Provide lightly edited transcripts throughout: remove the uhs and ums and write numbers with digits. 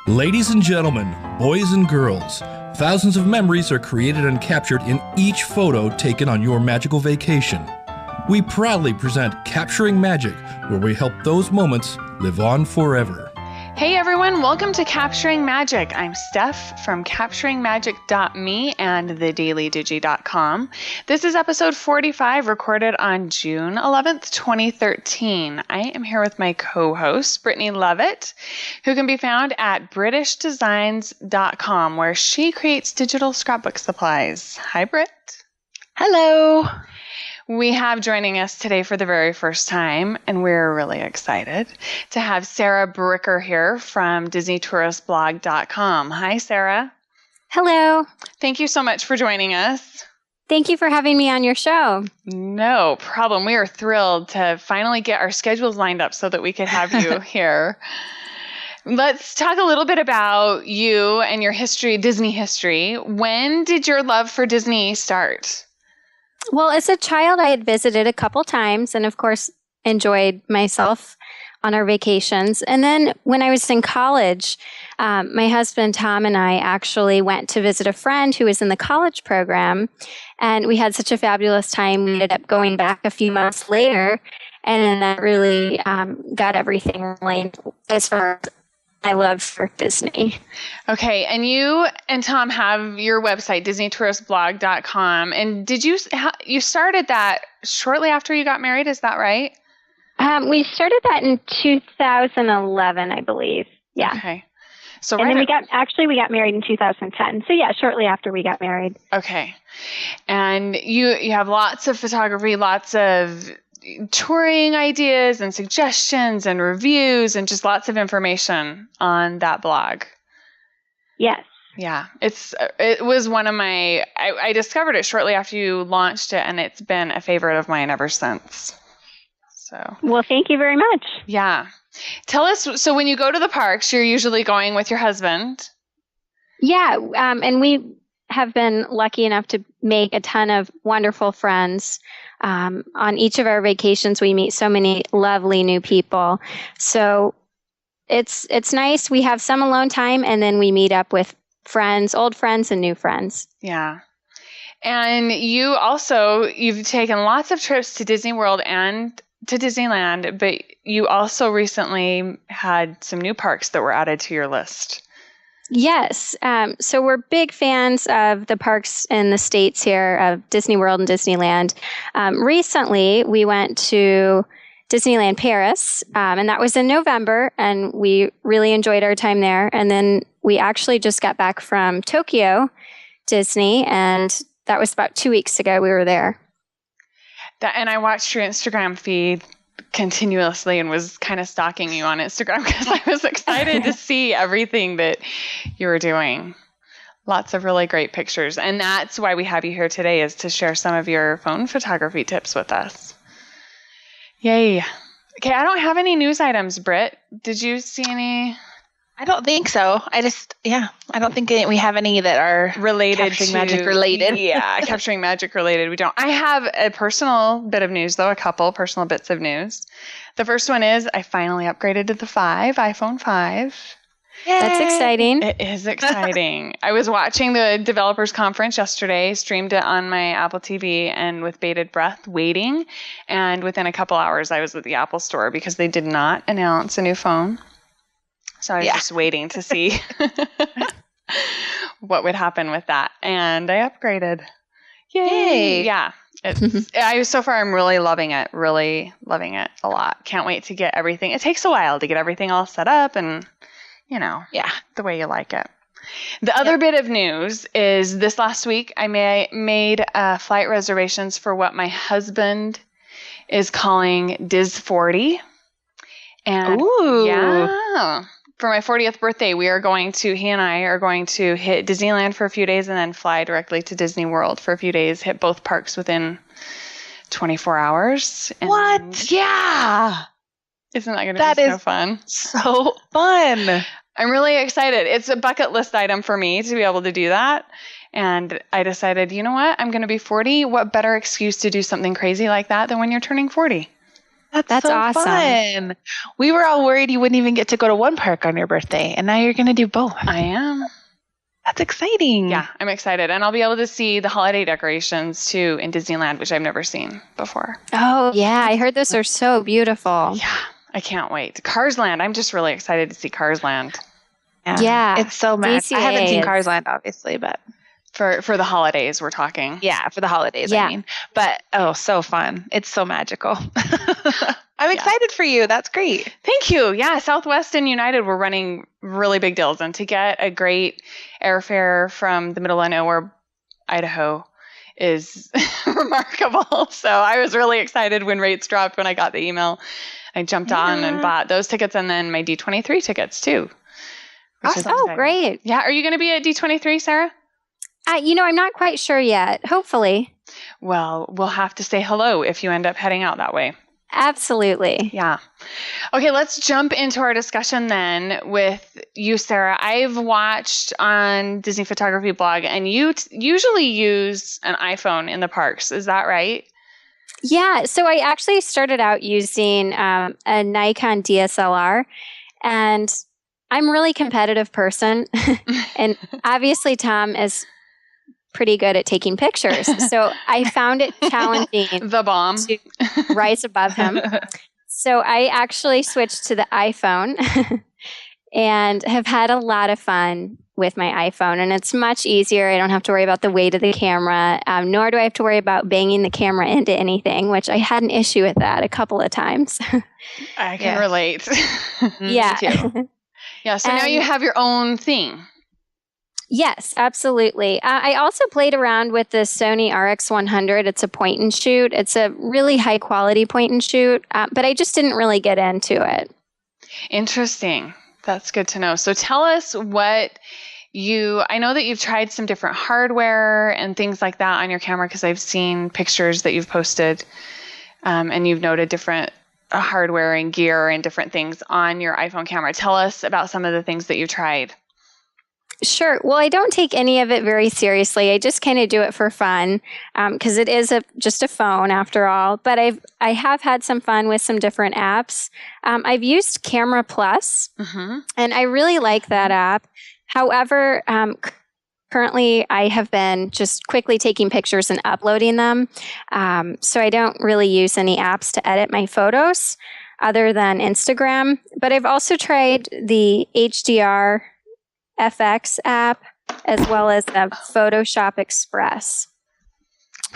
Ladies and gentlemen, boys and girls, thousands of memories are created and captured in each photo taken on your magical vacation. We proudly present Capturing Magic, where we help those moments live on forever. Hey everyone, welcome to Capturing Magic. I'm Steph from capturingmagic.me and thedailydigi.com. This is episode 45, recorded on June 11th, 2013. I am here with my co-host, Brittney Leavitt, who can be found at britishdesigns.com, where she creates digital scrapbook supplies. Hi, Britt. Hello. We have joining us today for the very first time, and we're really excited to have Sarah Bricker here from DisneyTouristBlog.com. Hi, Sarah. Hello. Thank you so much for joining us. Thank you for having me on your show. No problem. We are thrilled to finally get our schedules lined up so that we could have you here. Let's talk a little bit about you and your history, Disney history. When did your love for Disney start? Well, as a child, I had visited a couple times and, of course, enjoyed myself on our vacations. And then when I was in college, my husband, Tom, and I actually went to visit a friend who was in the college program. And we had such a fabulous time. We ended up going back a few months later. And then that really got everything rolling as far as my love for Disney. Okay. And you and Tom have your website, DisneyTouristBlog.com. And did you started that shortly after you got married? Is that right? We started that in 2011, I believe. Yeah. Okay. So and then we got married in 2010. So yeah, shortly after we got married. Okay. And you have lots of photography, lots of touring ideas and suggestions and reviews and just lots of information on that blog. Yes. Yeah. It was one of my, I discovered it shortly after you launched it, and it's been a favorite of mine ever since. So. Well, thank you very much. Yeah. Tell us, so when you go to the parks, you're usually going with your husband? Yeah. And we have been lucky enough to make a ton of wonderful friends. On each of our vacations, we meet so many lovely new people. So it's nice. We have some alone time, and then we meet up with friends, old friends and new friends. Yeah. And you've taken lots of trips to Disney World and to Disneyland, but you also recently had some new parks that were added to your list. Yes. So we're big fans of the parks in the States here, of Disney World and Disneyland. Recently, we went to Disneyland Paris, and that was in November, and we really enjoyed our time there. And then we actually just got back from Tokyo Disney, and that was about 2 weeks ago we were there. And I watched your Instagram feed continuously and was kind of stalking you on Instagram because I was excited to see everything that you were doing. Lots of really great pictures. And that's why we have you here today, is to share some of your phone photography tips with us. Yay. Okay, I don't have any news items, Britt. Did you see any? I don't think so. I don't think we have any that are related Capturing Magic related. Yeah, Capturing Magic related. We don't. I have a personal bit of news, though, a couple personal bits of news. The first one is I finally upgraded to the iPhone 5. Yay. That's exciting. It is exciting. I was watching the developers conference yesterday, streamed it on my Apple TV, and with bated breath waiting. And within a couple hours, I was at the Apple store because they did not announce a new phone. So I was just waiting to see what would happen with that. And I upgraded. Yay. Yeah. So far, I'm really loving it a lot. Can't wait to get everything. It takes a while to get everything all set up and, the way you like it. The other bit of news is this last week, I made flight reservations for what my husband is calling Dis 40. And for my 40th birthday, he and I are going to hit Disneyland for a few days and then fly directly to Disney World for a few days, hit both parks within 24 hours. And what? Yeah. Isn't that going to be so fun? So fun. I'm really excited. It's a bucket list item for me to be able to do that. And I decided, you know what? I'm going to be 40. What better excuse to do something crazy like that than when you're turning 40? That's so awesome. fun. We were all worried you wouldn't even get to go to one park on your birthday, and now you're going to do both. I am. That's exciting. Yeah, I'm excited. And I'll be able to see the holiday decorations too in Disneyland, which I've never seen before. Oh, yeah. I heard those are so beautiful. Yeah, I can't wait. Cars Land. I'm just really excited to see Cars Land. Yeah. It's so magical. I haven't seen DCA Cars Land, obviously, but For the holidays, we're talking. yeah, for the holidays, I mean. But, so fun. It's so magical. I'm excited for you. That's great. Thank you. Yeah, Southwest and United were running really big deals. And to get a great airfare from the middle of nowhere, Idaho, is remarkable. So I was really excited when rates dropped when I got the email. I jumped on and bought those tickets and then my D23 tickets too. Awesome. Oh, great. Yeah. Are you going to be at D23, Sarah? I'm not quite sure yet. Hopefully. Well, we'll have to say hello if you end up heading out that way. Absolutely. Yeah. Okay, let's jump into our discussion then with you, Sarah. I've watched on Disney Photography Blog, and you usually use an iPhone in the parks. Is that right? Yeah. So I actually started out using a Nikon DSLR, and I'm a really competitive person. And obviously Tom is pretty good at taking pictures. So I found it challenging the bomb to rise above him. So I actually switched to the iPhone and have had a lot of fun with my iPhone. And it's much easier. I don't have to worry about the weight of the camera, nor do I have to worry about banging the camera into anything, which I had an issue with that a couple of times. I can relate. Yeah. Yeah. So now you have your own thing. Yes, absolutely. I also played around with the Sony RX100. It's a point and shoot. It's a really high quality point and shoot, but I just didn't really get into it. Interesting. That's good to know. So tell us I know that you've tried some different hardware and things like that on your camera because I've seen pictures that you've posted and you've noted different hardware and gear and different things on your iPhone camera. Tell us about some of the things that you've tried. Sure. Well, I don't take any of it very seriously. I just kind of do it for fun because it is just a phone after all. But I have had some fun with some different apps. I've used Camera Plus, and I really like that app. However, currently I have been just quickly taking pictures and uploading them. So I don't really use any apps to edit my photos other than Instagram. But I've also tried the HDR FX app as well as the Photoshop Express.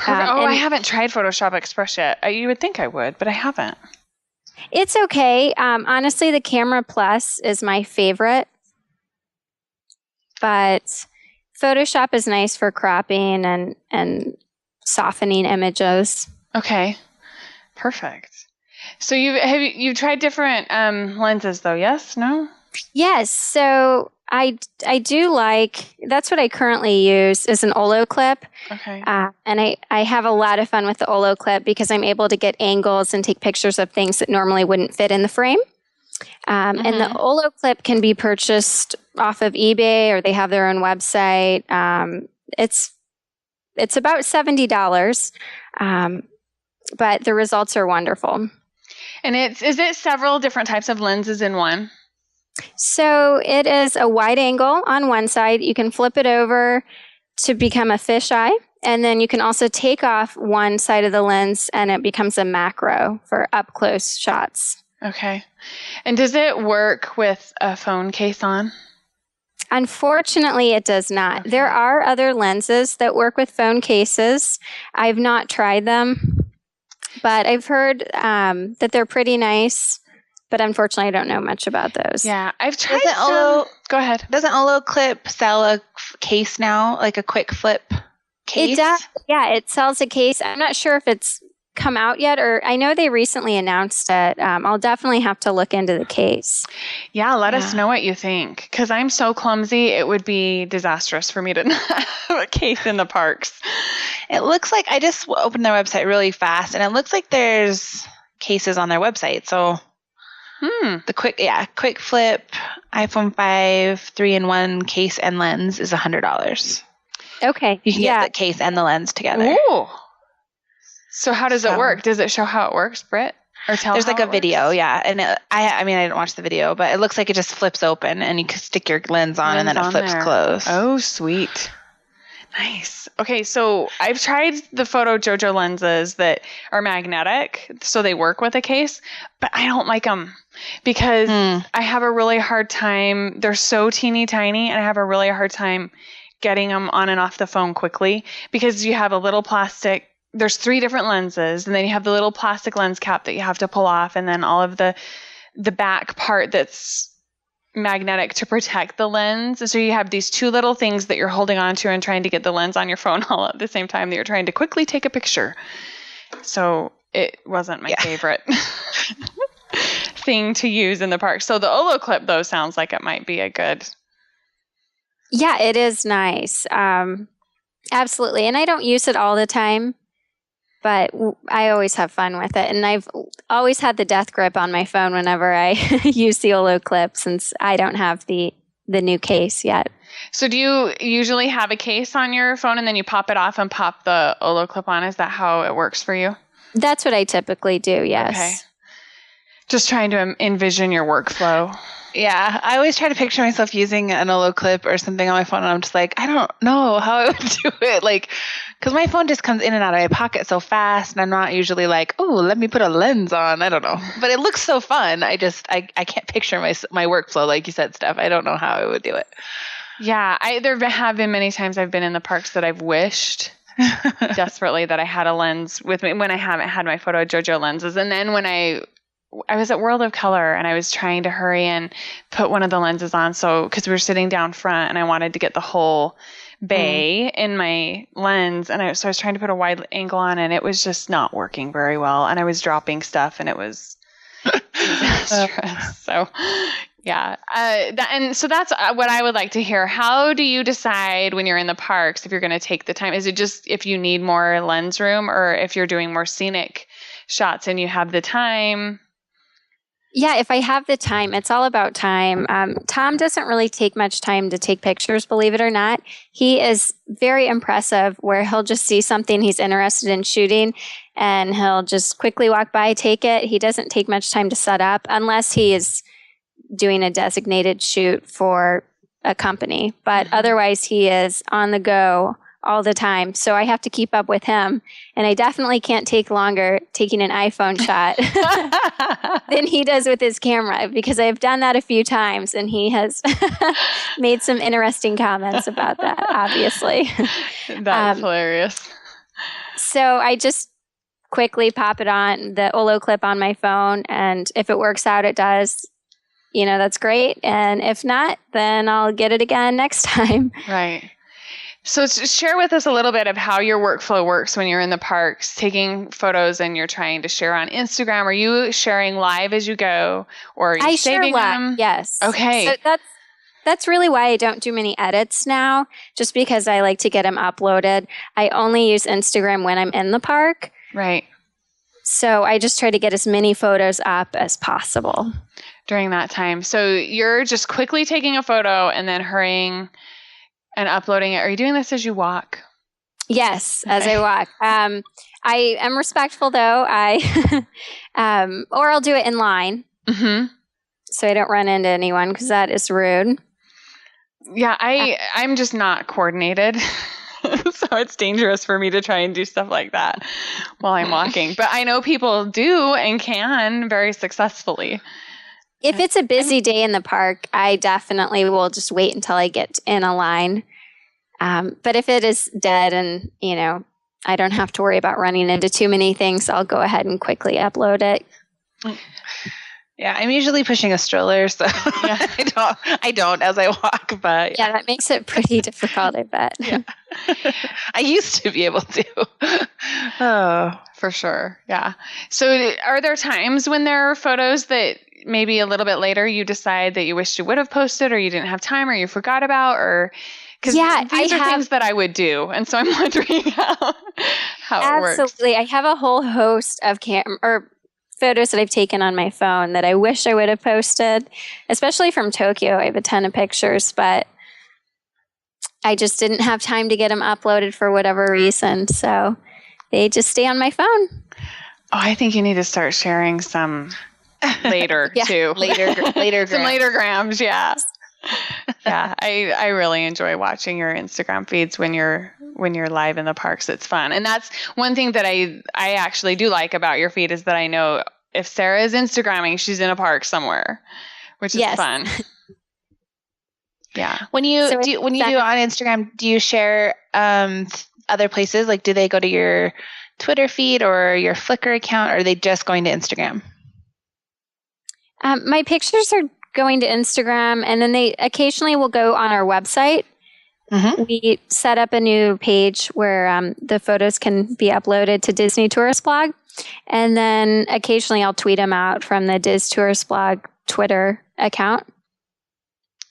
I haven't tried Photoshop Express yet. You would think I would, but I haven't. It's okay. Honestly, the Camera Plus is my favorite, but Photoshop is nice for cropping and softening images. Okay, perfect. So you've tried different lenses though? Yes? No? Yes. So I do that's what I currently use is an Oloclip. Okay. And I have a lot of fun with the Oloclip because I'm able to get angles and take pictures of things that normally wouldn't fit in the frame. And the Oloclip can be purchased off of eBay or they have their own website. It's about $70, but the results are wonderful. And is it several different types of lenses in one? So it is a wide angle on one side. You can flip it over to become a fisheye. And then you can also take off one side of the lens and it becomes a macro for up close shots. Okay. And does it work with a phone case on? Unfortunately, it does not. Okay. There are other lenses that work with phone cases. I've not tried them, but I've heard that they're pretty nice. But unfortunately, I don't know much about those. Yeah, I've tried some. Go ahead. Doesn't Oloclip sell a case now, like a quick flip case? It does. Yeah, it sells a case. I'm not sure if it's come out yet, or I know they recently announced it. I'll definitely have to look into the case. Yeah, let us know what you think. Because I'm so clumsy, it would be disastrous for me to not have a case in the parks. It looks like I just opened their website really fast, and it looks like there's cases on their website. So the quick flip iPhone 5 3-in-1 case and lens is $100. Okay. You can get the case and the lens together. Ooh. So how does it work? Does it show how it works, Britt? Or tell There's how like a it video, works? yeah. And I mean, I didn't watch the video, but it looks like it just flips open and you can stick your lens on and then it flips closed. Oh, sweet. Nice. Okay, so I've tried the Photo Jojo lenses that are magnetic, so they work with a case, but I don't like them because I have a really hard time. They're so teeny tiny, and I have a really hard time getting them on and off the phone quickly because you have a little plastic. There's 3 different lenses, and then you have the little plastic lens cap that you have to pull off, and then all of the back part that's magnetic to protect the lens. And so you have these 2 little things that you're holding onto and trying to get the lens on your phone all at the same time that you're trying to quickly take a picture. So it wasn't my favorite thing to use in the park. So the Oloclip, though, sounds like it might be a good. Yeah, it is nice. Absolutely. And I don't use it all the time, but I always have fun with it. And I've always had the death grip on my phone whenever I use the Oloclip, since I don't have the new case yet. So do you usually have a case on your phone and then you pop it off and pop the Oloclip on? Is that how it works for you? That's what I typically do, yes. Okay. Just trying to envision your workflow. Yeah, I always try to picture myself using an Oloclip or something on my phone, and I'm just like, I don't know how I would do it. Like, because my phone just comes in and out of my pocket so fast, and I'm not usually like, oh, let me put a lens on. I don't know. But it looks so fun. I can't picture my workflow, like you said, Steph. I don't know how I would do it. Yeah, there have been many times I've been in the parks that I've wished desperately that I had a lens with me when I haven't had my Photo Jojo lenses. And then when I was at World of Color and I was trying to hurry and put one of the lenses on. So, because we were sitting down front and I wanted to get the whole bay in my lens. And so I was trying to put a wide angle on and it was just not working very well. And I was dropping stuff and it was disastrous. So, yeah. And so that's what I would like to hear. How do you decide when you're in the parks if you're going to take the time? Is it just if you need more lens room or if you're doing more scenic shots and you have the time? Yeah, if I have the time, it's all about time. Tom doesn't really take much time to take pictures, believe it or not. He is very impressive where he'll just see something he's interested in shooting and he'll just quickly walk by, take it. He doesn't take much time to set up unless he is doing a designated shoot for a company. But otherwise, he is on the go all the time. So I have to keep up with him. And I definitely can't take longer taking an iPhone shot than he does with his camera, because I've done that a few times and he has made some interesting comments about that, obviously. That's hilarious. So I just quickly pop it on, the Oloclip on my phone. And if it works out, it does. That's great. And if not, then I'll get it again next time. Right. So share with us a little bit of how your workflow works when you're in the parks, taking photos and you're trying to share on Instagram. Are you sharing live as you go, or are you saving them? Yes. Okay. So that's really why I don't do many edits now, just because I like to get them uploaded. I only use Instagram when I'm in the park. Right. So I just try to get as many photos up as possible during that time. So you're just quickly taking a photo and then hurrying and uploading it. Are you doing this as you walk? Yes, as I walk. I am respectful though. Or I'll do it in line. Mm-hmm. So I don't run into anyone, because that is rude. Yeah, I'm just not coordinated. So it's dangerous for me to try and do stuff like that while I'm walking. But I know people do and can very successfully. If it's a busy day in the park, I definitely will just wait until I get in a line. But if it is dead and, I don't have to worry about running into too many things, I'll go ahead and quickly upload it. Yeah, I'm usually pushing a stroller, so yeah. I don't as I walk, but yeah, that makes it pretty difficult, I bet. Yeah. I used to be able to. Oh, for sure. Yeah. So are there times when there are photos that maybe a little bit later you decide that you wished you would have posted, or you didn't have time, or you forgot about, or because these are things that I would do, and so I'm wondering how it works. Absolutely. I have a whole host of photos that I've taken on my phone that I wish I would have posted, especially from Tokyo. I have a ton of pictures, but I just didn't have time to get them uploaded for whatever reason. So they just stay on my phone. I think you need to start sharing some later too. Later some later grams. Yeah. Yeah. I really enjoy watching your Instagram feeds when you're live in the parks. It's fun. And that's one thing that I actually do like about your feed is that I know if Sarah is Instagramming, she's in a park somewhere, which is fun. Yeah. When you do on Instagram, do you share other places? Like, do they go to your Twitter feed or your Flickr account, or are they just going to Instagram? My pictures are going to Instagram, and then they occasionally will go on our website. Mm-hmm. We set up a new page where the photos can be uploaded to Disney Tourist Blog, and then occasionally I'll tweet them out from the Diz Tourist Blog Twitter account.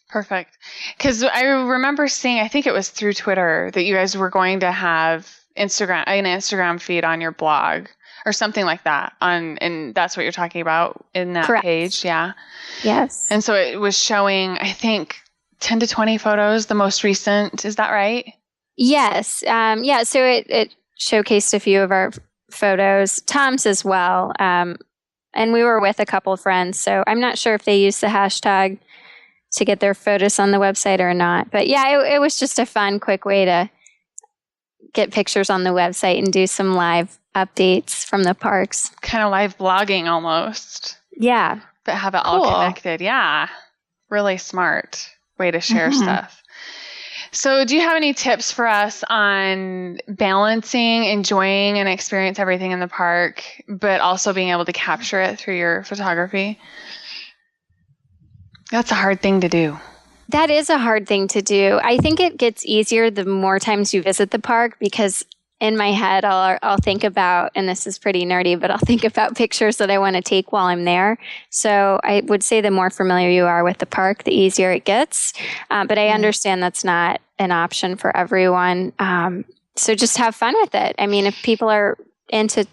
Perfect. Because I remember seeing, I think it was through Twitter, that you guys were going to have an Instagram feed on your blog or something like that. And that's what you're talking about in that Correct. Page. Yeah. Yes. And so it was showing, I think, 10 to 20 photos, the most recent. Is that right? Yes. So it showcased a few of our photos, Tom's as well. And we were with a couple of friends. So I'm not sure if they used the hashtag to get their photos on the website or not. But yeah, it was just a fun, quick way to get pictures on the website and do some live updates from the parks. Kind of live blogging almost. Yeah. But have it all connected. Yeah. Really smart way to share stuff. So do you have any tips for us on balancing, enjoying and experience everything in the park, but also being able to capture it through your photography? That's a hard thing to do. That is a hard thing to do. I think it gets easier the more times you visit the park, because in my head, I'll think about, and this is pretty nerdy, but I'll think about pictures that I want to take while I'm there. So I would say the more familiar you are with the park, the easier it gets. But I understand that's not an option for everyone. So just have fun with it. I mean, if people are into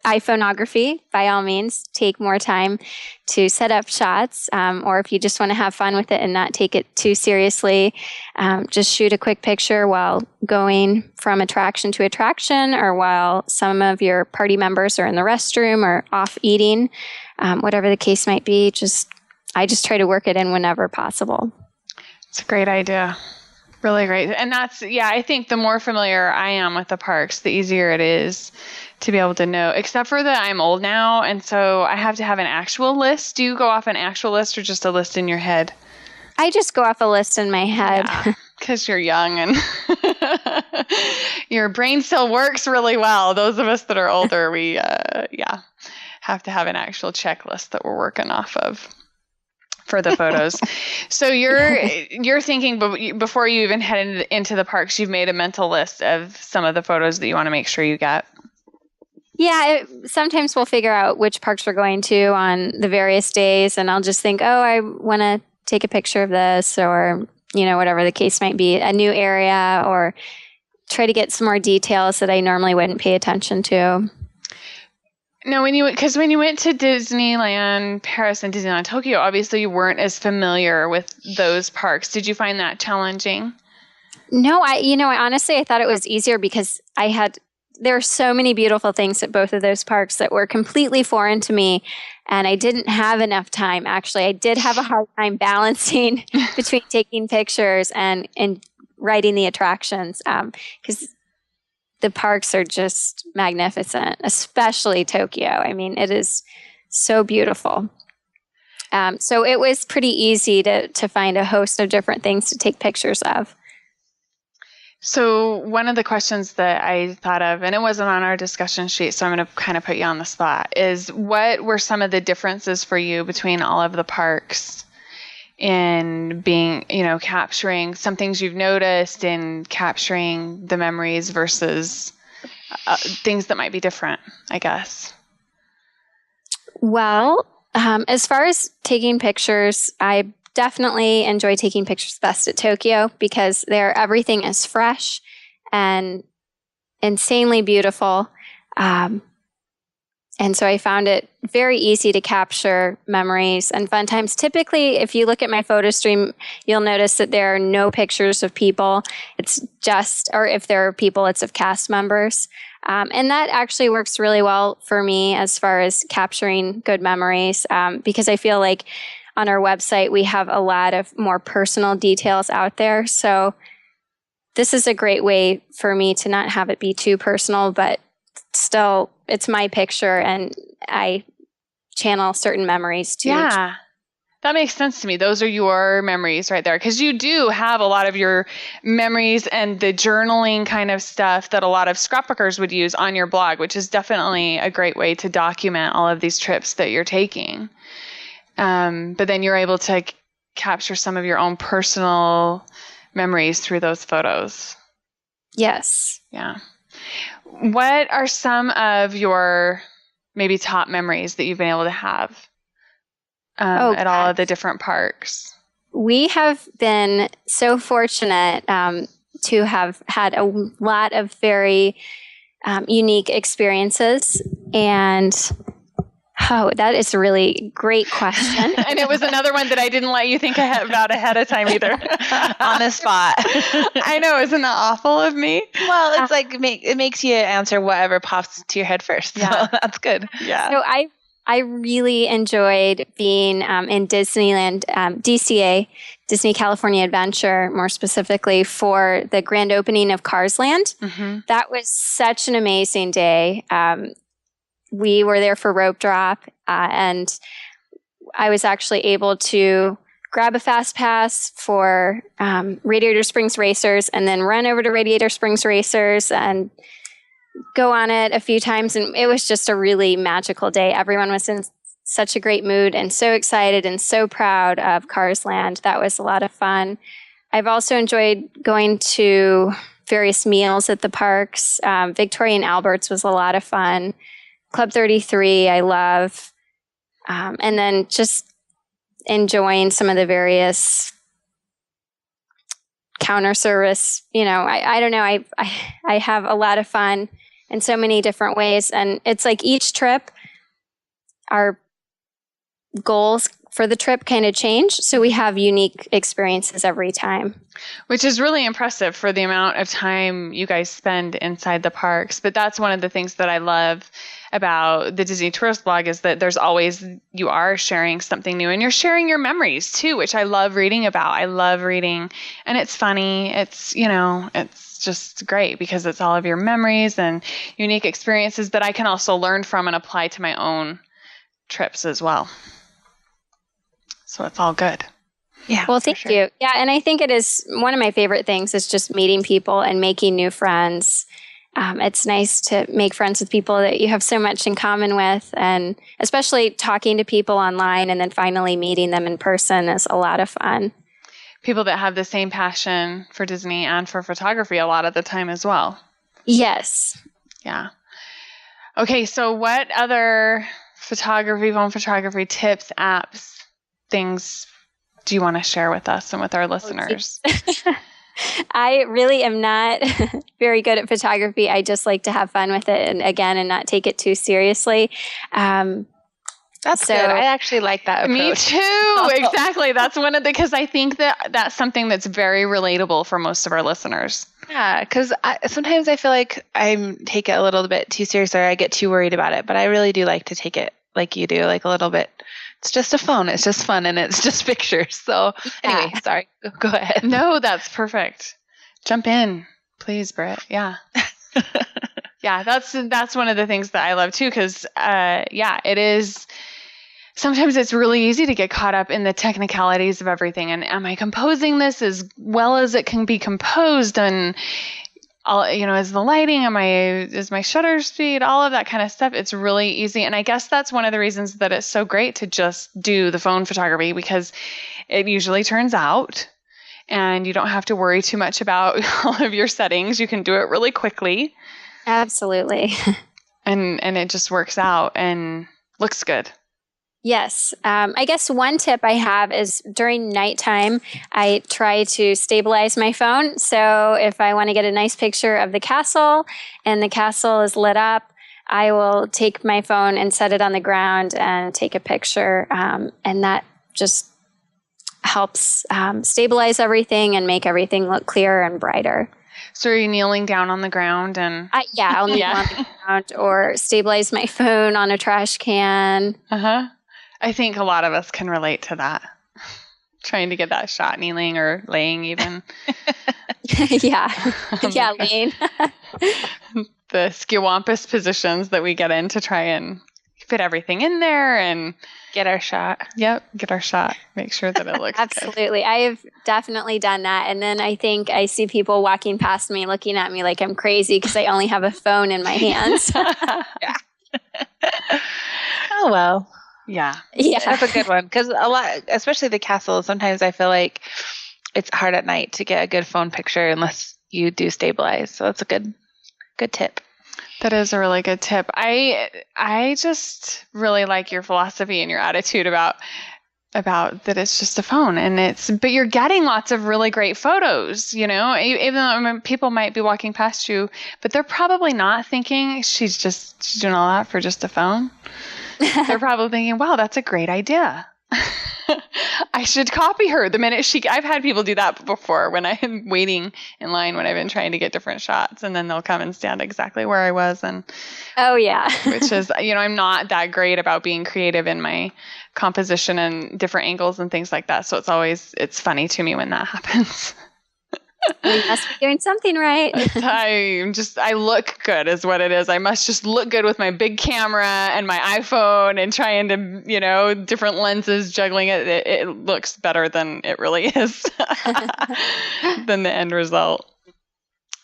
iPhoneography, by all means, take more time to set up shots. Or if you just want to have fun with it and not take it too seriously, just shoot a quick picture while going from attraction to attraction, or while some of your party members are in the restroom or off eating, whatever the case might be. I just try to work it in whenever possible. It's a great idea. Really great. And I think the more familiar I am with the parks, the easier it is to be able to know, except for that I'm old now. And so I have to have an actual list. Do you go off an actual list or just a list in your head? I just go off a list in my head. Yeah, because you're young and your brain still works really well. Those of us that are older, we, have to have an actual checklist that we're working off of for the photos. So you're thinking before you even head into the parks, you've made a mental list of some of the photos that you want to make sure you get. Yeah, sometimes we'll figure out which parks we're going to on the various days, and I'll just think, I want to take a picture of this, or, whatever the case might be, a new area, or try to get some more details that I normally wouldn't pay attention to. No, when you went to Disneyland Paris and Disneyland Tokyo, obviously you weren't as familiar with those parks. Did you find that challenging? No, I honestly thought it was easier because there are so many beautiful things at both of those parks that were completely foreign to me, and I didn't have enough time. Actually, I did have a hard time balancing between taking pictures and riding the attractions, because the parks are just magnificent, especially Tokyo. I mean, it is so beautiful. So it was pretty easy to find a host of different things to take pictures of. So one of the questions that I thought of, and it wasn't on our discussion sheet, so I'm going to kind of put you on the spot, is what were some of the differences for you between all of the parks in being, capturing some things you've noticed and capturing the memories versus things that might be different, I guess? Well, as far as taking pictures, I definitely enjoy taking pictures best at Tokyo because there everything is fresh and insanely beautiful. And And so I found it very easy to capture memories and fun times. Typically, if you look at my photo stream, you'll notice that there are no pictures of people. It's just, or if there are people, it's of cast members. And that actually works really well for me as far as capturing good memories, because I feel like on our website, we have a lot of more personal details out there. So this is a great way for me to not have it be too personal, but still, it's my picture and I channel certain memories too. Yeah, that makes sense to me. Those are your memories right there, because you do have a lot of your memories and the journaling kind of stuff that a lot of scrapbookers would use on your blog, which is definitely a great way to document all of these trips that you're taking. But then you're able to capture some of your own personal memories through those photos. Yes. Yeah. What are some of your maybe top memories that you've been able to have at all of the different parks? We have been so fortunate to have had a lot of very unique experiences. And that is a really great question. And it was another one that I didn't let you think about ahead of time either. On the spot. I know, isn't that awful of me? Well, it's like it makes you answer whatever pops to your head first. Yeah. So that's good. Yeah. So I really enjoyed being in Disneyland, DCA, Disney California Adventure, more specifically for the grand opening of Cars Land. Mm-hmm. That was such an amazing day. We were there for rope drop, and I was actually able to grab a fast pass for Radiator Springs Racers and then run over to Radiator Springs Racers and go on it a few times. And it was just a really magical day. Everyone was in such a great mood and so excited and so proud of Cars Land. That was a lot of fun. I've also enjoyed going to various meals at the parks. Victoria and Albert's was a lot of fun. Club 33, I love. And then just enjoying some of the various counter service. I don't know. I have a lot of fun in so many different ways. And it's like each trip, our goals for the trip kind of change. So we have unique experiences every time. Which is really impressive for the amount of time you guys spend inside the parks. But that's one of the things that I love about the Disney Tourist blog is that you are sharing something new and you're sharing your memories too, which I love reading about. I love reading, and it's funny. It's just great because it's all of your memories and unique experiences that I can also learn from and apply to my own trips as well. So it's all good. Yeah. Well, thank you. Yeah. And I think it is one of my favorite things is just meeting people and making new friends. It's nice to make friends with people that you have so much in common with, and especially talking to people online and then finally meeting them in person is a lot of fun. People that have the same passion for Disney and for photography a lot of the time as well. Yes. Yeah. Okay. So what other phone photography tips, apps, things do you want to share with us and with our listeners? I really am not very good at photography. I just like to have fun with it and not take it too seriously. That's good. I actually like that approach. Me too. Exactly. That's because I think that's something that's very relatable for most of our listeners. Yeah, because sometimes I feel like I take it a little bit too serious or I get too worried about it. But I really do like to take it like you do, like a little bit. It's just a phone. It's just fun, and it's just pictures. So anyway, sorry. Go ahead. No, that's perfect. Jump in, please, Britt. Yeah. Yeah, that's one of the things that I love too, because it is. Sometimes it's really easy to get caught up in the technicalities of everything. And am I composing this as well as it can be composed? And is the lighting, is my shutter speed, all of that kind of stuff. It's really easy. And I guess that's one of the reasons that it's so great to just do the phone photography, because it usually turns out and you don't have to worry too much about all of your settings. You can do it really quickly. Absolutely. And it just works out and looks good. Yes. I guess one tip I have is during nighttime, I try to stabilize my phone. So if I want to get a nice picture of the castle and the castle is lit up, I will take my phone and set it on the ground and take a picture. And that just helps stabilize everything and make everything look clearer and brighter. So are you kneeling down on the ground and? I'll kneel on the ground or stabilize my phone on a trash can. I think a lot of us can relate to that. Trying to get that shot kneeling or laying even. Yeah, laying. The skiwampus positions that we get in to try and fit everything in there and get our shot. Yep, get our shot. Make sure that it looks Absolutely. Good. I have definitely done that. And then I think I see people walking past me looking at me like I'm crazy because I only have a phone in my hands. Yeah. Oh, well. Yeah. That's a good one. Because a lot, especially the castle, sometimes I feel like it's hard at night to get a good phone picture unless you do stabilize. So that's a good tip. That is a really good tip. I just really like your philosophy and your attitude about that it's just a phone but you're getting lots of really great photos, even though people might be walking past you, but they're probably not thinking she's doing all that for just a phone. They're probably thinking, wow, that's a great idea. I should copy her the minute I've had people do that before when I'm waiting in line when I've been trying to get different shots, and then they'll come and stand exactly where I was. And oh yeah, which is, I'm not that great about being creative in my composition and different angles and things like that. So it's funny to me when that happens. We must be doing something right. I look good is what it is. I must just look good with my big camera and my iPhone and trying to, different lenses, juggling it. It looks better than it really is than the end result.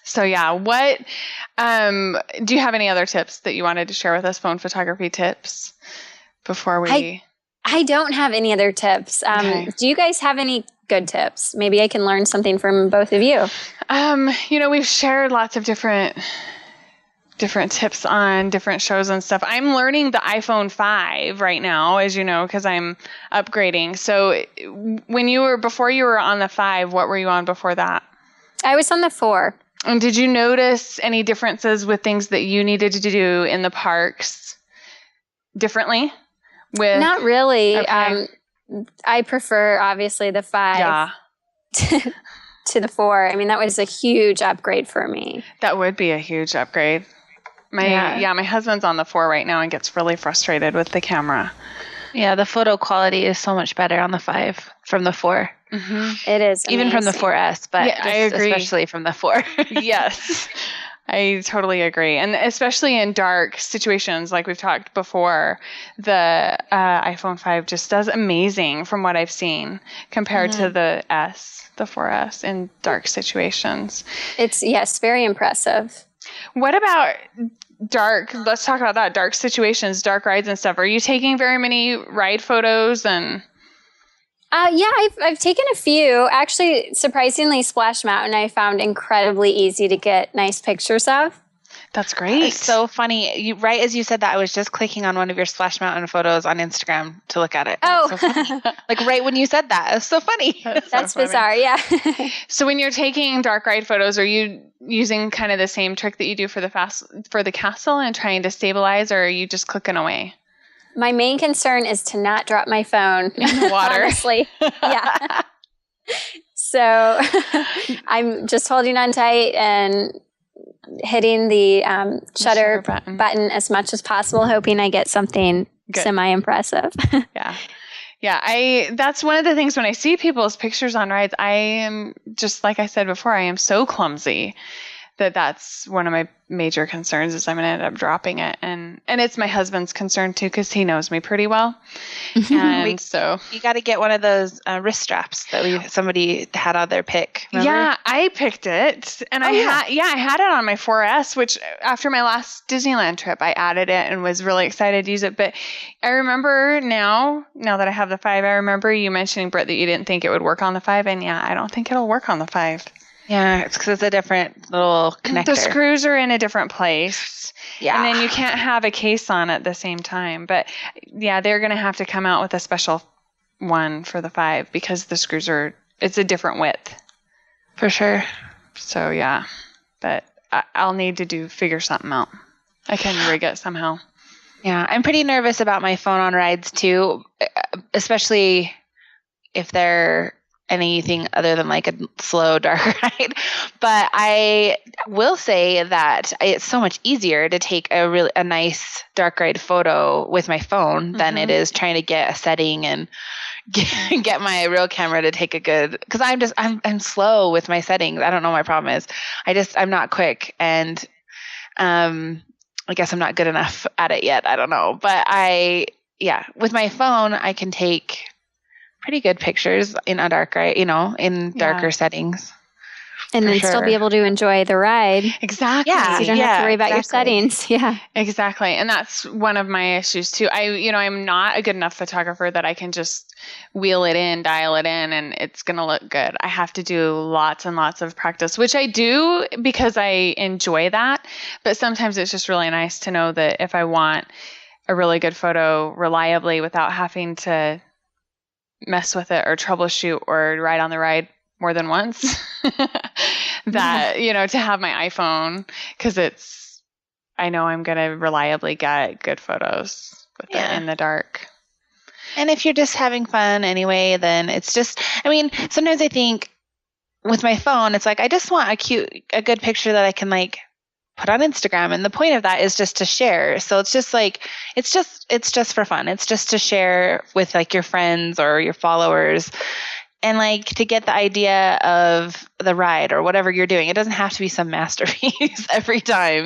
So yeah, what, do you have any other tips that you wanted to share with us, phone photography tips before we? I don't have any other tips. Okay. Do you guys have any good tips? Maybe I can learn something from both of you. We've shared lots of different tips on different shows and stuff. I'm learning the iPhone 5 right now, as you know, because I'm upgrading. So before you were on the 5, what were you on before that? I was on the 4. And did you notice any differences with things that you needed to do in the parks differently? Not really. Okay. I prefer, obviously, the 5 to the 4. I mean, that was a huge upgrade for me. That would be a huge upgrade. My husband's on the 4 right now and gets really frustrated with the camera. Yeah, the photo quality is so much better on the 5 from the 4. Mm-hmm. It is even from the 4S, but I agree. Especially from the 4. Yes. I totally agree. And especially in dark situations, like we've talked before, the iPhone 5 just does amazing from what I've seen compared to the 4S in dark situations. It's very impressive. What about dark? Let's talk about that. Dark situations, dark rides and stuff. Are you taking very many ride photos and... Yeah, I've taken a few. Actually, surprisingly, Splash Mountain I found incredibly easy to get nice pictures of. That's great. It's so funny. Right as you said that, I was just clicking on one of your Splash Mountain photos on Instagram to look at it. Oh. So funny. Like right when you said that. It was so funny. That's bizarre, yeah. So when you're taking dark ride photos, are you using kind of the same trick that you do for the castle and trying to stabilize, or are you just clicking away? My main concern is to not drop my phone in the water. Honestly, yeah. So I'm just holding on tight and hitting the shutter button as much as possible, hoping I get something semi-impressive. Yeah. That's one of the things when I see people's pictures on rides, I am just, like I said before, I am so clumsy that's one of my major concerns is I'm going to end up dropping it. And it's my husband's concern too, because he knows me pretty well. And so you got to get one of those wrist straps that somebody had on their pick. Remember? Yeah, I picked it. And I had it on my 4S, which after my last Disneyland trip, I added it and was really excited to use it. But I remember now that I have the 5, I remember you mentioning, Britt, that you didn't think it would work on the 5. And yeah, I don't think it'll work on the 5. Yeah, it's because it's a different little connector. The screws are in a different place. Yeah. And then you can't have a case on at the same time. But yeah, they're going to have to come out with a special one for the 5 because the screws it's a different width. For sure. So yeah, but I'll need to figure something out. I can rig it somehow. Yeah, I'm pretty nervous about my phone on rides too, especially if they're anything other than like a slow, dark ride. But I will say that it's so much easier to take a nice dark ride photo with my phone than it is trying to get a setting and get my real camera to take a good, because I'm slow with my settings. I don't know what my problem is. I'm not quick, and I guess I'm not good enough at it yet. I don't know. But with my phone, I can take pretty good pictures in a dark ride, in darker settings. And then still be able to enjoy the ride. Exactly. Yeah. You don't have to worry about your settings. Yeah. Exactly. And that's one of my issues too. I'm not a good enough photographer that I can just wheel it in, dial it in, and it's going to look good. I have to do lots and lots of practice, which I do because I enjoy that. But sometimes it's just really nice to know that if I want a really good photo reliably without having to mess with it or troubleshoot or ride on the ride more than once, that, to have my iPhone, because I know I'm going to reliably get good photos with it in the dark. And if you're just having fun anyway, then it's just, sometimes I think with my phone, it's like, I just want a good picture that I can like put on Instagram. And the point of that is just to share. So it's just like, it's just for fun. It's just to share with like your friends or your followers, and like to get the idea of the ride or whatever you're doing. It doesn't have to be some masterpiece every time,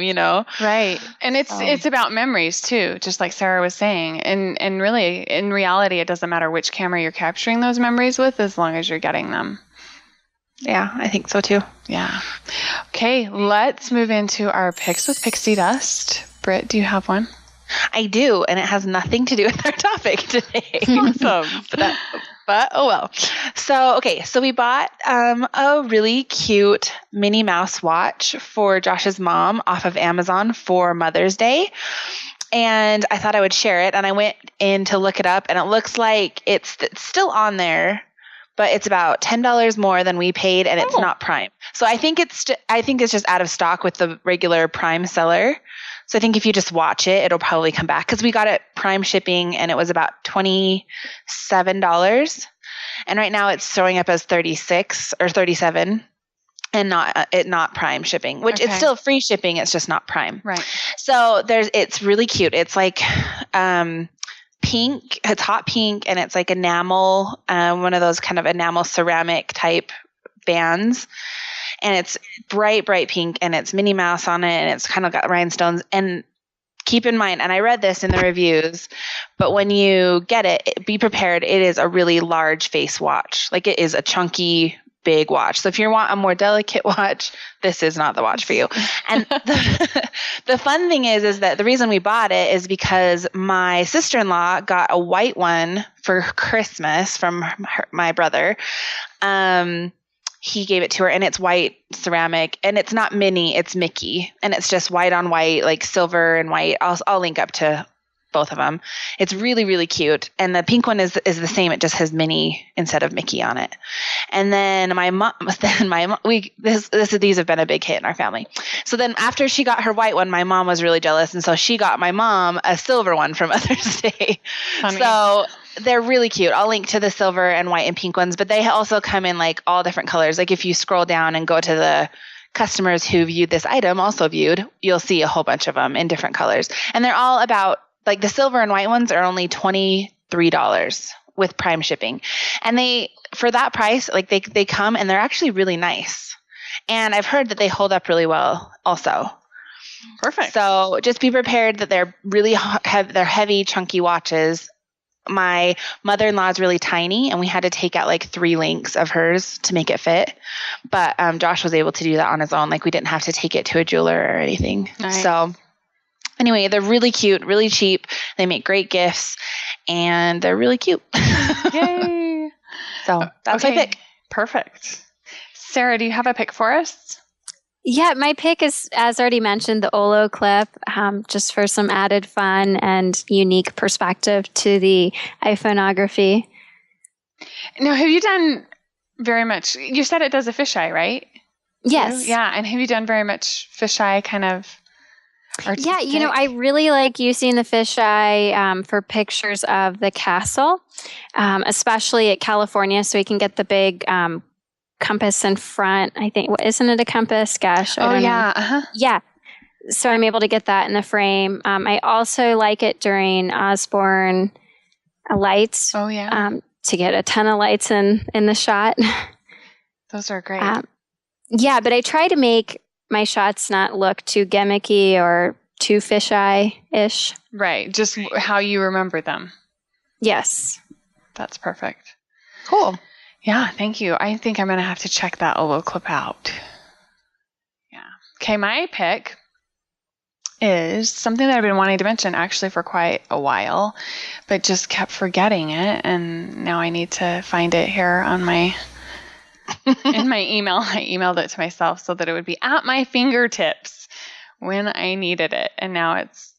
Right. And it's about memories too, just like Sarah was saying. And really, in reality, it doesn't matter which camera you're capturing those memories with, as long as you're getting them. Yeah, I think so too. Yeah. Okay, let's move into our picks with pixie dust. Britt, do you have one? I do, and it has nothing to do with our topic today. Awesome. But oh well. So we bought a really cute Minnie Mouse watch for Josh's mom off of Amazon for Mother's Day. And I thought I would share it, and I went in to look it up, and it looks like it's still on there, but it's about $10 more than we paid, and it's not Prime. So I think it's just out of stock with the regular Prime seller. So I think if you just watch it, it'll probably come back, because we got it Prime shipping and it was about $27. And right now it's showing up as 36 or 37 and not Prime shipping, which it's still free shipping. It's just not Prime. Right. So it's really cute. It's like, pink, it's hot pink, and it's like enamel, one of those kind of enamel ceramic type bands. And it's bright, bright pink, and it's Minnie Mouse on it, and it's kind of got rhinestones. And keep in mind, and I read this in the reviews, but when you get it, be prepared. It is a really large face watch. Like, it is a chunky, big watch. So if you want a more delicate watch, this is not the watch for you. And the fun thing is that the reason we bought it is because my sister-in-law got a white one for Christmas from my brother. He gave it to her, and it's white ceramic, and it's not Minnie, it's Mickey, and it's just white on white, like silver and white. I'll link up to both of them. It's really, really cute. And the pink one is the same. It just has Minnie instead of Mickey on it. And then these have been a big hit in our family. So then after she got her white one, my mom was really jealous, and so she got my mom a silver one for Mother's Day. Funny. So they're really cute. I'll link to the silver and white and pink ones, but they also come in like all different colors. Like if you scroll down and go to the customers who viewed this item, you'll see a whole bunch of them in different colors. And they're all about, like, the silver and white ones are only $23 with Prime shipping. And for that price, like they come and they're actually really nice. And I've heard that they hold up really well also. Perfect. So just be prepared that they're really they're heavy, chunky watches. My mother-in-law is really tiny, and we had to take out like 3 links of hers to make it fit. But Josh was able to do that on his own. Like, we didn't have to take it to a jeweler or anything. Nice. So anyway, they're really cute, really cheap. They make great gifts, and they're really cute. Yay. So that's my pick. Perfect. Sarah, do you have a pick for us? Yeah, my pick is, as already mentioned, the Oloclip, just for some added fun and unique perspective to the iPhoneography. Now, have you done very much? You said it does a fisheye, right? Yes. Yeah, and have you done very much fisheye kind of? Yeah, I really like using the fisheye for pictures of the castle, especially at California, so we can get the big compass in front. I think, isn't it a compass? Gosh, I don't know. Uh-huh. Yeah. So I'm able to get that in the frame. I also like it during Osborne lights. Oh, yeah. To get a ton of lights in the shot. Those are great. Yeah, but I try to make my shots not look too gimmicky or too fisheye-ish. Right. Just how you remember them. Yes. That's perfect. Cool. Yeah, thank you. I think I'm going to have to check that Oloclip out. Yeah. Okay, my pick is something that I've been wanting to mention actually for quite a while, but just kept forgetting it. And now I need to find it here on my in my email. I emailed it to myself so that it would be at my fingertips when I needed it. And now it's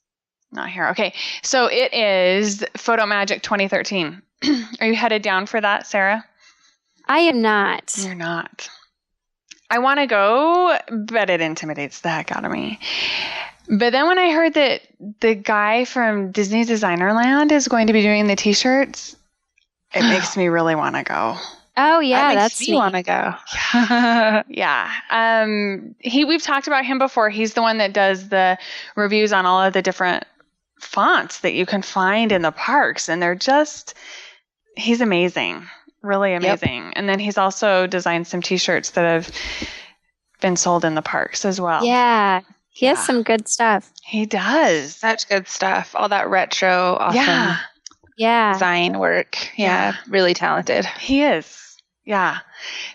not here. Okay. So it is Photo Magic 2013. Are you headed down for that, Sarah? I am not. You're not. I want to go, but it intimidates the heck out of me. But then when I heard that the guy from Disney Designerland is going to be doing the t-shirts, it makes me really want to go. Oh yeah, that's me want to go. Yeah. We've talked about him before. He's the one that does the reviews on all of the different fonts that you can find in the parks, and he's amazing. Really amazing. Yep. And then he's also designed some t-shirts that have been sold in the parks as well. Yeah. He has some good stuff. He does. Such good stuff. All that retro, awesome design work. Yeah. Really talented. He is. Yeah.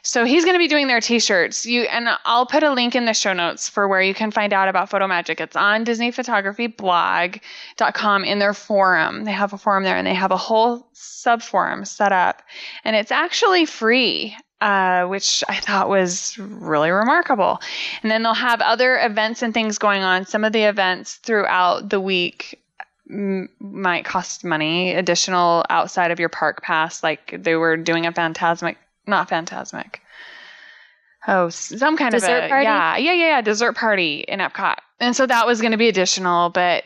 So he's going to be doing their t-shirts. And I'll put a link in the show notes for where you can find out about Photo Magic. It's on DisneyPhotographyBlog.com in their forum. They have a forum there, and they have a whole sub-forum set up. And it's actually free, which I thought was really remarkable. And then they'll have other events and things going on. Some of the events throughout the week might cost money, additional outside of your park pass. Like they were doing some kind dessert of party? Dessert party in Epcot. And so that was going to be additional, but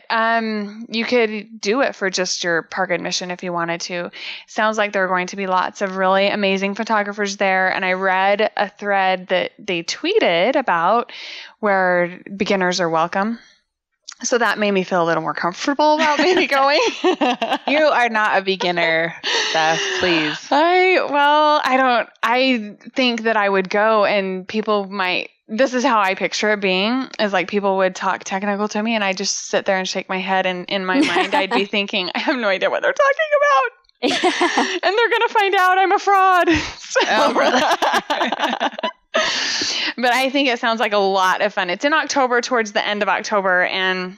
you could do it for just your park admission if you wanted to. Sounds like there are going to be lots of really amazing photographers there. And I read a thread that they tweeted about where beginners are welcome. So that made me feel a little more comfortable about maybe going. You are not a beginner, Steph, please. I think that I would go and people might, this is how I picture it being, is like people would talk technical to me and I just sit there and shake my head, and in my mind I'd be thinking, I have no idea what they're talking about. And they're going to find out I'm a fraud. But I think it sounds like a lot of fun. It's in October, towards the end of October. And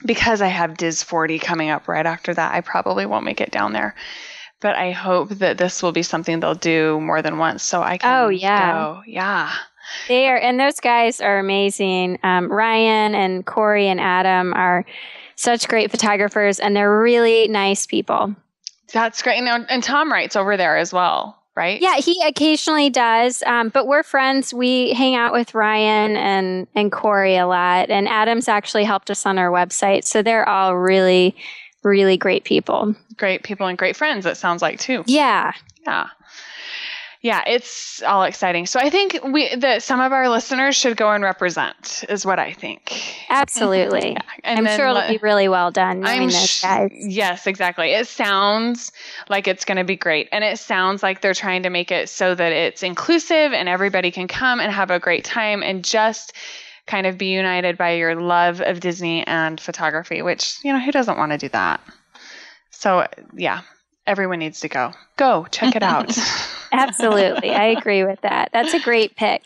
because I have Diz 40 coming up right after that, I probably won't make it down there. But I hope that this will be something they'll do more than once so I can go. Yeah. They are, and those guys are amazing. Ryan and Corey and Adam are such great photographers, and they're really nice people. That's great. And Tom writes over there as well, right? Yeah, he occasionally does. But we're friends. We hang out with Ryan and Corey a lot. And Adam's actually helped us on our website. So they're all really, really great people. Great people and great friends, it sounds like, too. Yeah. Yeah, it's all exciting. So I think that some of our listeners should go and represent, is what I think. Absolutely. Yeah. I'm sure it'll be really well done knowing those guys. Yes, exactly. It sounds like it's going to be great. And it sounds like they're trying to make it so that it's inclusive and everybody can come and have a great time and just kind of be united by your love of Disney and photography, which, who doesn't want to do that? So, yeah. Everyone needs to go. Go, check it out. Absolutely. I agree with that. That's a great pick.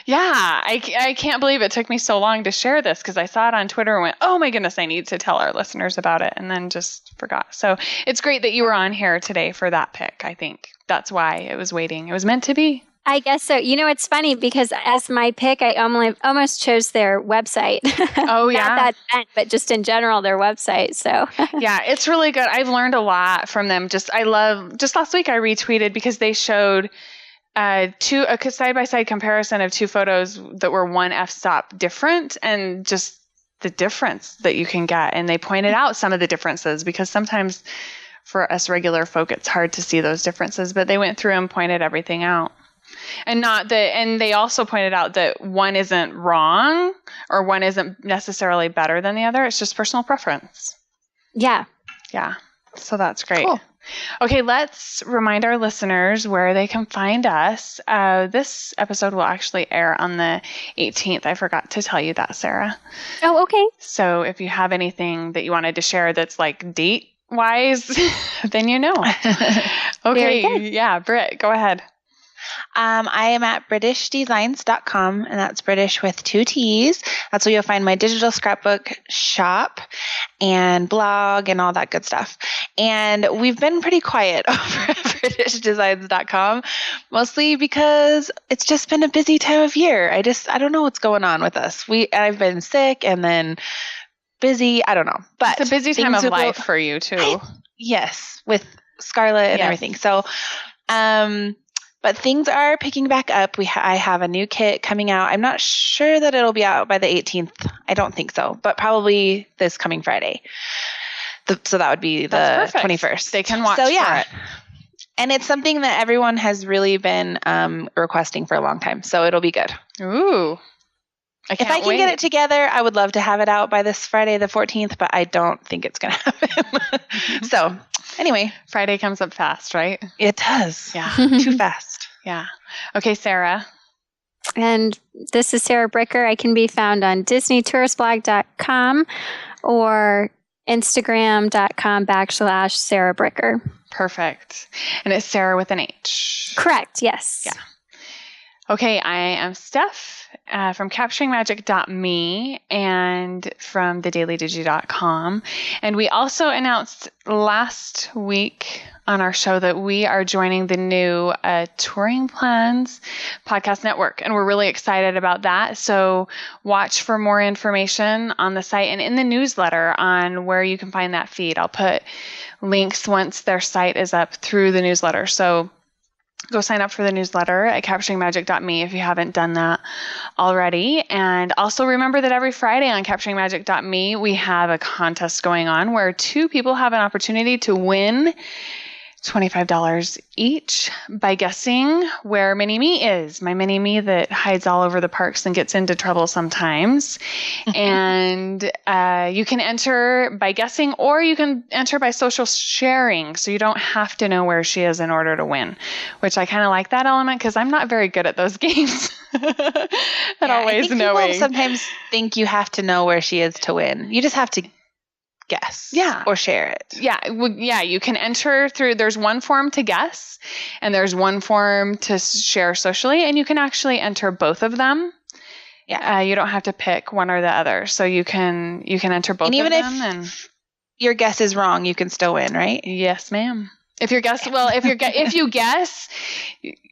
Yeah. I can't believe it took me so long to share this because I saw it on Twitter and went, oh my goodness, I need to tell our listeners about it, and then just forgot. So it's great that you were on here today for that pick. I think that's why it was waiting. It was meant to be. I guess so. It's funny because as my pick, I almost chose their website. Oh, yeah. Not that event, but just in general, their website. So yeah, it's really good. I've learned a lot from them. Just last week I retweeted because they showed a side-by-side comparison of two photos that were one f-stop different, and just the difference that you can get. And they pointed out some of the differences, because sometimes for us regular folk, it's hard to see those differences, but they went through and pointed everything out. And they also pointed out that one isn't wrong or one isn't necessarily better than the other. It's just personal preference. Yeah. Yeah. So that's great. Cool. Okay, let's remind our listeners where they can find us. This episode will actually air on the 18th. I forgot to tell you that, Sarah. Oh, okay. So if you have anything that you wanted to share that's like date-wise, then you know. Okay, yeah, Britt, go ahead. I am at BritishDesigns.com, and that's British with 2 T's. That's where you'll find my digital scrapbook shop and blog and all that good stuff. And we've been pretty quiet over at BritishDesigns.com, mostly because it's just been a busy time of year. I don't know what's going on with us. I've been sick and then busy. I don't know. But it's a busy time of life for you too. Yes, with Scarlett and everything. So, but things are picking back up. I have a new kit coming out. I'm not sure that it'll be out by the 18th. I don't think so, but probably this coming Friday. So that would be the 21st. They can watch for it. And it's something that everyone has really been requesting for a long time. So it'll be good. Ooh. If I can get it together, I would love to have it out by this Friday, the 14th, but I don't think it's going to happen. So anyway. Friday comes up fast, right? It does. Yeah. Too fast. Yeah. Okay, Sarah. And this is Sarah Bricker. I can be found on DisneyTouristBlog.com or Instagram.com/Sarah Bricker. Perfect. And it's Sarah with an H. Correct. Yes. Yeah. Okay, I am Steph from CapturingMagic.me and from TheDailyDigi.com. And we also announced last week on our show that we are joining the new Touring Plans podcast network. And we're really excited about that. So watch for more information on the site and in the newsletter on where you can find that feed. I'll put links once their site is up through the newsletter. So go sign up for the newsletter at CapturingMagic.me if you haven't done that already. And also remember that every Friday on CapturingMagic.me, we have a contest going on where 2 people have an opportunity to win $25 each by guessing where Mini-Me is. My Mini-Me that hides all over the parks and gets into trouble sometimes. And you can enter by guessing, or you can enter by social sharing. So you don't have to know where she is in order to win, which I kind of like that element because I'm not very good at those games. Always knowing. People sometimes think you have to know where she is to win. You just have to guess or share it. You can enter through, there's one form to guess and there's one form to share socially, and you can actually enter both of them. You don't have to pick one or the other, so you can enter both of them. And if your guess is wrong, you can still win, right? Yes, ma'am. If you guess,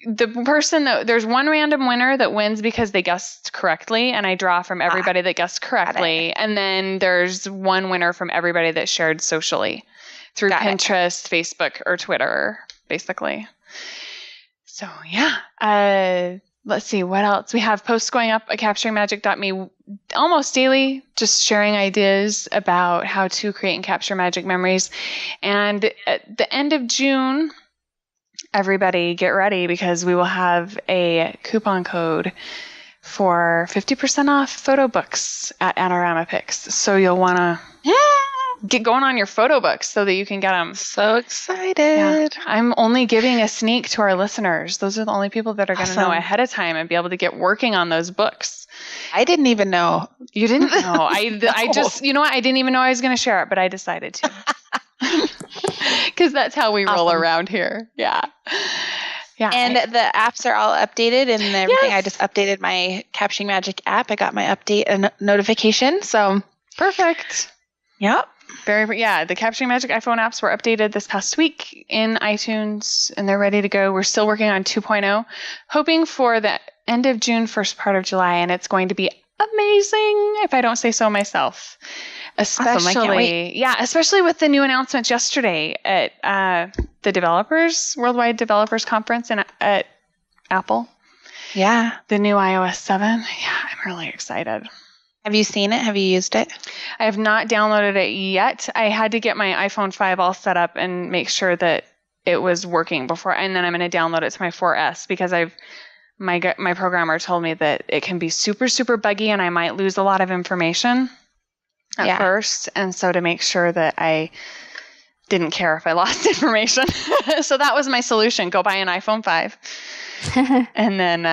the person there's one random winner that wins because they guessed correctly, and I draw from everybody that guessed correctly, and then there's one winner from everybody that shared socially through Pinterest, Facebook, or Twitter, basically. So let's see what else we have. Posts going up at CapturingMagic.me almost daily, just sharing ideas about how to create and capture magic memories. And at the end of June, everybody get ready because we will have a coupon code for 50% off photo books at Anorama Pix. So you'll want to get going on your photo books so that you can get them. So excited. Yeah. I'm only giving a sneak to our listeners. Those are the only people that are going to know ahead of time and be able to get working on those books. I didn't even know. You didn't know. I just, you know what? I didn't even know I was going to share it, but I decided to. Because that's how we roll around here. Yeah. Yeah. And the apps are all updated and everything. Yes. I just updated my Capturing Magic app. I got my update and notification. So perfect. Yep. The Capturing Magic iPhone apps were updated this past week in iTunes, and they're ready to go. We're still working on 2.0, hoping for the end of June, first part of July, and it's going to be amazing, if I don't say so myself. Especially, awesome. I can't wait. Especially with the new announcements yesterday at the Worldwide Developers Conference at Apple. Yeah. The new iOS 7. Yeah, I'm really excited. Have you seen it? Have you used it? I have not downloaded it yet. I had to get my iPhone 5 all set up and make sure that it was working before, and then I'm going to download it to my 4S because my programmer told me that it can be super, super buggy and I might lose a lot of information at first. And so to make sure that I didn't care if I lost information. So that was my solution. Go buy an iPhone 5 and then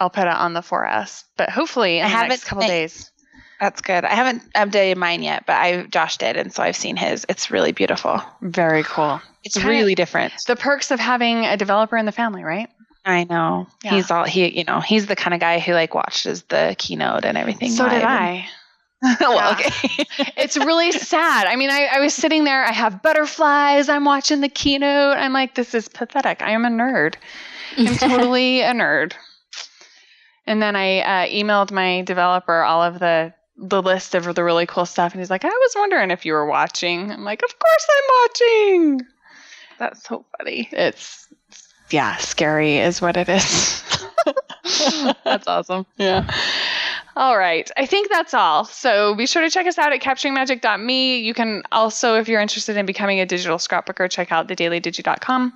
I'll put it on the 4S. But hopefully in the next couple days. That's good. I haven't updated mine yet, but Josh did, and so I've seen his. It's really beautiful. Very cool. It's really different. The perks of having a developer in the family, right? I know. Yeah. He's the kind of guy who watches the keynote and everything. So did I. Well, okay. It's really sad. I mean, I was sitting there. I have butterflies. I'm watching the keynote. I'm like, this is pathetic. I am a nerd. I'm totally a nerd. And then I emailed my developer all of the list of the really cool stuff. And he's like, I was wondering if you were watching. I'm like, of course I'm watching. That's so funny. It's, scary is what it is. That's awesome. Yeah. All right. I think that's all. So be sure to check us out at capturingmagic.me. You can also, if you're interested in becoming a digital scrapbooker, check out thedailydigi.com.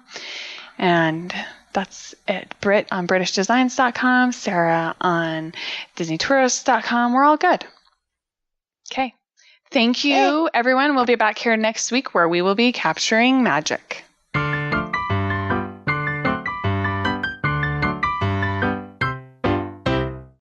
And that's it. Britt on BritishDesigns.com, Sarah on DisneyTourist.com. We're all good. Okay. Thank you, everyone. We'll be back here next week where we will be capturing magic.